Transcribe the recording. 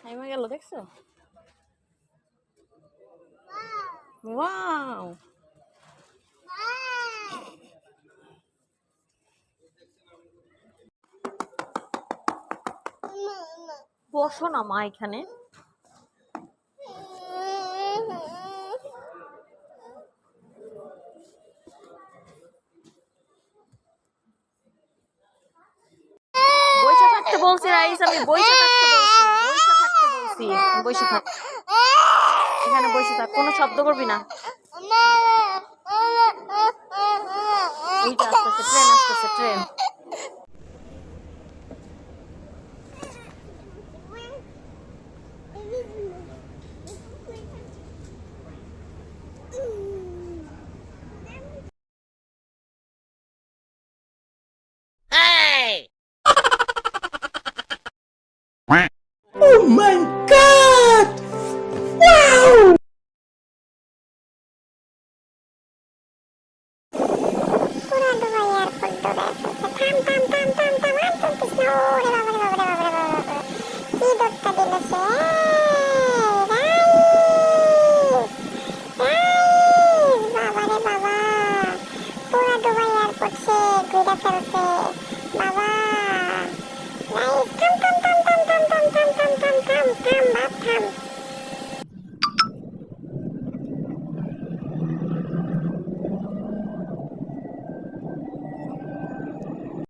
নেমে গেল দেখছো? ওয়াও, বসো না মা এখানে। বইসা থাকতে বলছি রাইস, আমি বইসা থাকতে বলছি, বইসা থাকতে বলছি, বইসা থাক, এখানে বইসা থাক, কোনো শব্দ করবি না। এই যে আসতেছে ট্রেন, আসতেছে ট্রেন। Oh my